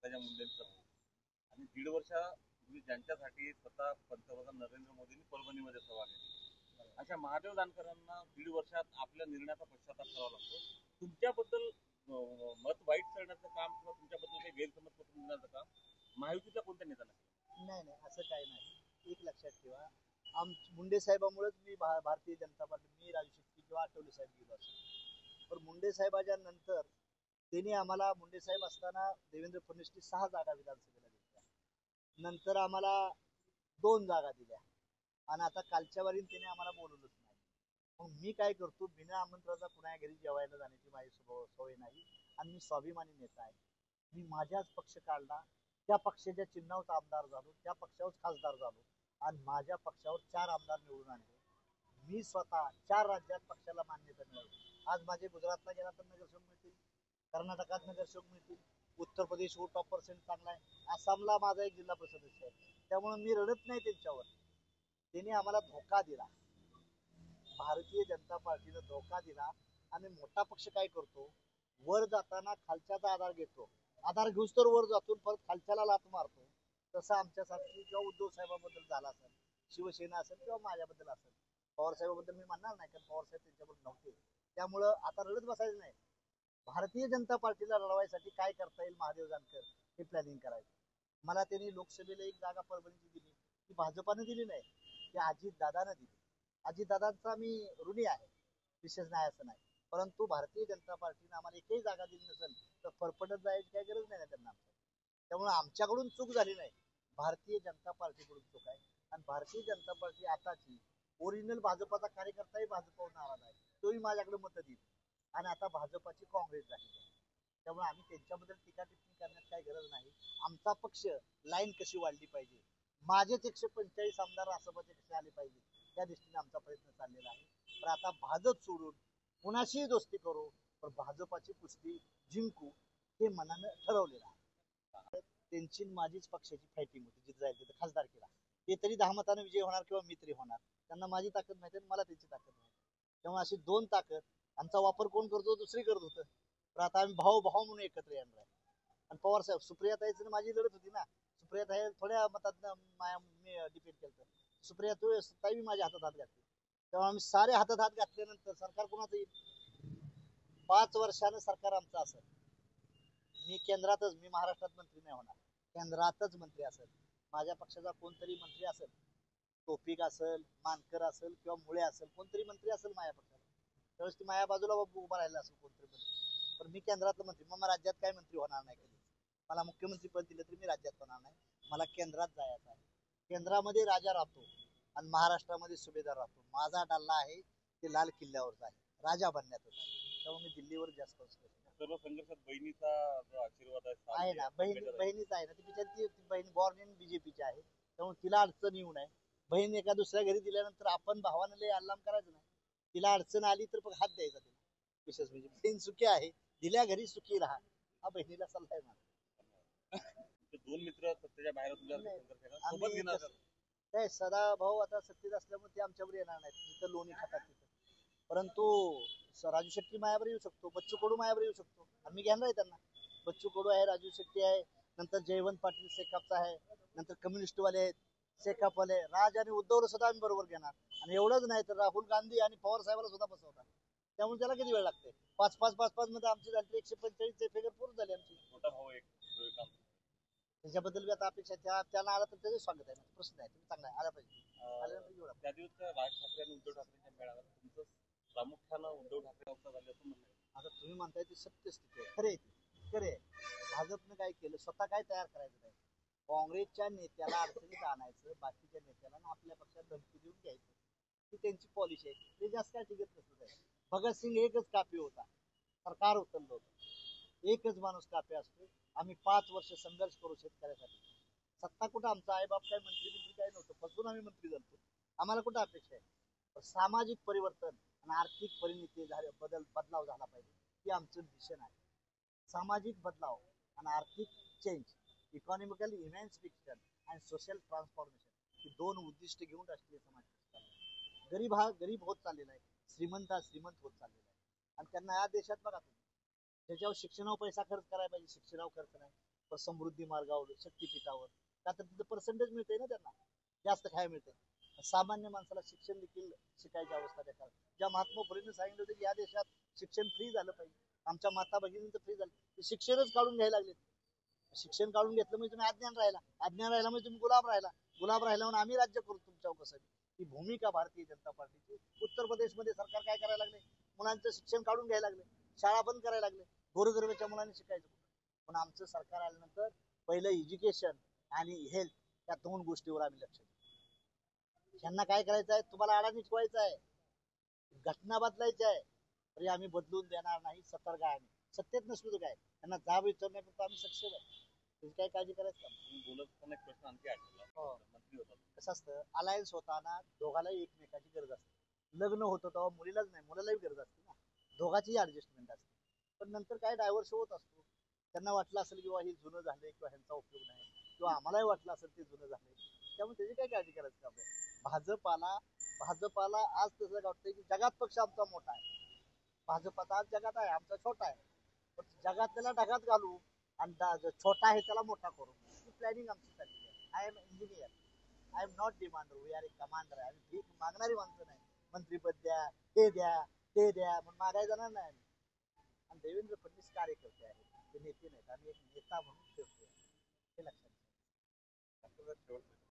पंकजा मुंडेंचा भाऊ आणि 1.5 वर्षापूर्वी ज्यांच्यासाठी स्वतः पंतप्रधान नरेंद्र मोदींनी परभणीमध्ये सभा घेतली, अशा महादेव जानकरांना 1.5 वर्षात आपल्या निर्णयाचा पश्चाताप करावा लागतो. तुमच्याबद्दल मत वाईट करण्याचं काम किंवा तुमच्याबद्दल काही गैरसमज पसरून देण्याचं काम महायुतीच्या कोणत्या नेत्यानं केलं? नाही नाही, असं काही नाही. एक लक्षात ठेवा, मुंडे साहेबांमुळेच मी भारतीय जनता पार्टी, मी राजू शेट्टी किंवा आठवले साहेब गेलो असेल. पण मुंडे साहेबांच्या नंतर त्यांनी आम्हाला, मुंडे साहेब असताना देवेंद्र फडणवीसनी 6 जागा विधानसभेला दिल्या, नंतर आम्हाला 2 जागा दिल्या, आणि आता कालच्या वारीन त्याने आम्हाला बोलवलंच नाही. मग मी काय करतो, बिना आमंत्रणाचा कुणा घरी जेवायला जाण्याची माझी सवय नाही, आणि मी स्वाभिमानी नेता आहे. मी माझ्याच पक्ष काढला, त्या पक्षाच्या चिन्हावर आमदार झालो, त्या पक्षावर खासदार झालो, आणि माझ्या पक्षावर 4 आमदार निवडून आणले. मी स्वतः 4 राज्यात पक्षाला मान्यता मिळाली. आज माझे गुजरातला गेला तर नगरसेवक मिळतील, कर्नाटकात नगरसेवक मिळतील, उत्तर प्रदेश हो टॉप पर्सेंट चांगला आहे, आसामला माझा एक जिल्हा परिषद सदस्य आहे. त्यामुळे मी रडत नाही त्यांच्यावर. त्यांनी आम्हाला धोका दिला, भारतीय जनता पार्टीने धोका दिला. आणि मोठा पक्ष काय करतो, वर जाताना खालच्याचा आधार घेतो, आधार घेऊच तर वर जातो, परत खालच्याला लात मारतो. तसं आमच्यासाठी किंवा उद्धव साहेबांबद्दल झाला असेल, शिवसेना असेल किंवा माझ्याबद्दल असेल. पवार साहेबांबद्दल मी म्हणणार नाही, कारण पवार साहेब त्यांच्याबद्दल नव्हते. त्यामुळं आता रडत बसायचं नाही. भारतीय जनता पार्टीला लढवायसाठी काय करता येईल महादेव जानकर हे प्लॅनिंग करायचं. मला त्यांनी लोकसभेला 1 जागा परभणीची दिली, ती भाजपाने दिली नाही, ती अजित दादाने दिली. अजित दादांचा मी ऋणी आहे, विशेष नाही असं नाही. परंतु भारतीय जनता पार्टीने आम्हाला एकही जागा दिली नसेल तर फरफटत जायची काही गरज नाही त्यांना. त्यामुळे आमच्याकडून चूक झाली नाही, भारतीय जनता पार्टीकडून चूक आहे. आणि भारतीय जनता पार्टी आताची ओरिजिनल भाजपाचा कार्यकर्ताही भाजपावर नाराज आहे, तोही माझ्याकडे मत देईल. आणि आता भाजपाची काँग्रेस झाली आहे. त्यामुळे आम्ही त्यांच्याबद्दल टीका टिप्पणी करण्यात काही गरज नाही. आमचा पक्ष लाईन कशी वाढली पाहिजे, माझेच 145 आमदार राष्ट्रपती कसे आले पाहिजे, त्या दृष्टीने आमचा प्रयत्न चाललेला आहे. पण आता भाजप सोडून कुणाशीही दोस्ती करू, पण भाजपाची कुस्ती जिंकू हे मनानं ठरवलेलं आहे. त्यांची माझीच पक्षाची फायटिंग होती, जिथे जायचं तिथे खासदार केला, ते तरी 10 मतांनी विजय होणार किंवा मी तरी होणार. त्यांना माझी ताकद माहिती आहे, मला त्यांची ताकद माहिती. त्यामुळे अशी 2 ताकद, आमचा वापर कोण करतो, दुसरी करत होतं. तर आता आम्ही भाऊ भाऊ म्हणून एकत्र येणार आहे. आणि पवार साहेब, सुप्रियाताईच माझी लढत होती ना, सुप्रियाताई थोड्या मतात मी डिपेंड केलं. सुप्रिया ताई माझ्या हातात हात घातले, तेव्हा आम्ही सारे हातात हात घातल्यानंतर सरकार कोणाचं येईल? 5 वर्षानं सरकार आमचं असेल. मी केंद्रातच, मी महाराष्ट्रात मंत्री नाही होणार, केंद्रातच मंत्री असेल. माझ्या पक्षाचा कोणतरी मंत्री असेल, टोपिक असेल, मानकर असेल किंवा मुळे असेल, कोणतरी मंत्री असेल माझ्या पक्षाला, त्यावेळेस ती माझ्या बाजूला उभा राहिला असेल कोणतरी मंत्री. पण मी केंद्रातलं मंत्री, मग राज्यात काय मंत्री होणार नाही कधी. मला मुख्यमंत्री पद दिलं तरी मी राज्यात होणार नाही. मला केंद्रात जायचं आहे. केंद्रामध्ये राजा राहतो आणि महाराष्ट्रामध्ये सुभेदार राहतो. माझा डल्ला आहे ते लाल किल्ल्यावरचा आहे, राजा बनण्यातच आहे. त्यामुळे मी दिल्लीवर जास्त सर्व संघर्षात बहिणीचा जो आशीर्वाद आहे ना, बहिणीच आहे ना, ती बिचारी, ती बहीण बॉर्न इन बीजेपीची आहे, त्यामुळे तिला अडचण येऊ नये. बहीण एका दुसऱ्या घरी दिल्यानंतर आपण भावानं लय अल्लाम करायचं नाही. तिला अडचण आली तर हात द्यायचा तिला. विशेष म्हणजे बहीण सुखी आहे, दिल्या घरी सुखी राहा, हा बहिणीला सल्ला आहे माझा. 2 मित्र सत्तेच्या बाहेर संघर्ष काय सदा भाऊ आता सत्तेत असल्यामुळे ते आमच्यावर येणार नाहीत, तिथं लोणी खातात तिथं. परंतु राजू शेट्टी मायावर येऊ शकतो, बच्चू कडू मायावर येऊ शकतो, आम्ही घेणार आहे त्यांना. बच्चू कडू आहे, राजू शेट्टी आहे, नंतर जयवंत पाटील सेकापचा आहे, नंतर कम्युनिस्टवाले आहेत सेकापवाले, राज आणि उद्धवला सुद्धा आम्ही बरोबर घेणार. आणि एवढंच नाही तर राहुल गांधी आणि पवार साहेबांना सुद्धा बसवतात. त्यामुळे त्याला किती वेळ लागते, 5-5-5-5 मध्ये आमची झाली 145 फिगर पूर्ण झाली आमची. मोठा भाऊ एक त्याच्याबद्दल आता अपेक्षा त्याला आला तर त्याचे स्वागत आहे, प्रश्न आहे, तुम्ही चांगला आला पाहिजे. त्या दिवस राज ठाकरे आणि उद्धव ठाकरेंच्या मेळाव्यात तुमचं प्रामुख्यानं उद्धव ठाकरे अवसर झाले असं म्हणलं. आता तुम्ही म्हणताय ती सत्यस्थिती आहे, खरे खरे. भाजपनं काय केलं, स्वतः काय तयार करायचं नाही, काँग्रेसच्या नेत्याला अडचणीत आणायचं, बाकीच्या नेत्याला आपल्या पक्षात धमकी देऊन घ्यायचं, ही त्यांची पॉलिसी आहे. ते जास्त काय टिकत नसत आहे. भगतसिंग एकच कापी होता, सरकार उचललं होतं, एकच माणूस कापी असतो. आम्ही 5 वर्ष संघर्ष करू शेतकऱ्यासाठी. सत्ता कुठं, आमचा आई बाप काय मंत्री काय नव्हतं, फसून आम्ही मंत्री झालो. आम्हाला कुठं अपेक्षा आहे? सामाजिक परिवर्तन आणि आर्थिक परिणती बदलाव झाला पाहिजे, ही आमचं मिशन आहे. सामाजिक बदलाव आणि आर्थिक चेंज, इकॉनॉमिकल इमॅन्सिफिकेशन आणि सोशल ट्रान्सफॉर्मेशन, ही 2 उद्दिष्ट घेऊन राष्ट्रीय समाज गरीब हा गरीब होत चाललेला आहे, श्रीमंत हा श्रीमंत होत चाललेला आहे. आणि त्यांना या देशात बघा तुम्ही, त्याच्यावर शिक्षणावर पैसा खर्च करायला पाहिजे, शिक्षणावर खर्च नाही. समृद्धी मार्गावर शक्तीपीठावर का तर तिथं पर्सेंटेज मिळते ना त्यांना जास्त खायला मिळते सामान्य माणसाला शिक्षण देखील शिकायची अवस्था बेकार ज्या महात्मा फुलेंनी सांगितलं होतं की या देशात शिक्षण फ्री झालं पाहिजे आमच्या माता भगिनींचं फ्री झालं ते शिक्षणच काढून घ्यायला लागले शिक्षण काढून घेतलं म्हणजे तुम्ही अज्ञान राहिला म्हणजे तुम्ही गुलाब राहिला म्हणून आम्ही राज्य करू तुमच्यावर कसं ही भूमिका भारतीय जनता पार्टीची उत्तर प्रदेशमध्ये सरकार काय करायला लागले मुलांचं शिक्षण काढून घ्यायला लागले शाळा बंद करायला लागले गोरगरिबाच्या मुलांनी शिकायचं पण आमचं सरकार आल्यानंतर पहिलं एज्युकेशन आणि हेल्थ या दोन गोष्टीवर आम्ही लक्ष देऊ त्यांना काय करायचं आहे तुम्हाला अडाणी ठेवायचं आहे घटना बदलायची आहे तरी आम्ही बदलून देणार नाही सतर्क आहे आम्ही सत्तेत नसलो तर काय त्यांना जाब विचारण्याकरता आम्ही सक्षम आहे त्याची काय काळजी करायचं का तुम्ही बोलत असताना एक प्रश्न आणखी आठवला मंत्री होता कसं असतं अलायन्स होताना दोघालाही एकमेकाची गरज असते लग्न होतं तेव्हा मुलीलाच नाही मुलालाही गरज असते ना दोघाचीही ऍडजस्टमेंट असते पण नंतर काय डायव्हर्स होत असतो त्यांना वाटलं असेल किंवा हे जुनं झालंय किंवा ह्यांचा उपयोग नाही किंवा आम्हालाही वाटलं असेल ते जुनं झालंय त्यामुळे त्याची काय काळजी करायचं काम आहे भाजपाला आज तसं वाटतंय की जगात पक्ष आमचा मोठा आहे भाजपाचा आज जगात आहे आमचा छोटा आहे पण जगात त्याला ढगात घालू आणि जो छोटा आहे त्याला मोठा करू ही प्लॅनिंग आमची चालली आहे I am engineer I am not demander we are a commander आहे भीक मागणारी माणसं नाही मंत्रीपद द्या ते द्या म्हणून मागाय जाणार नाही आणि देवेंद्र फडणवीस कार्यकर्ते आहेत ते नेते नाहीत आम्ही एक नेता म्हणून ठेवतोय हे लक्षात शेवटचं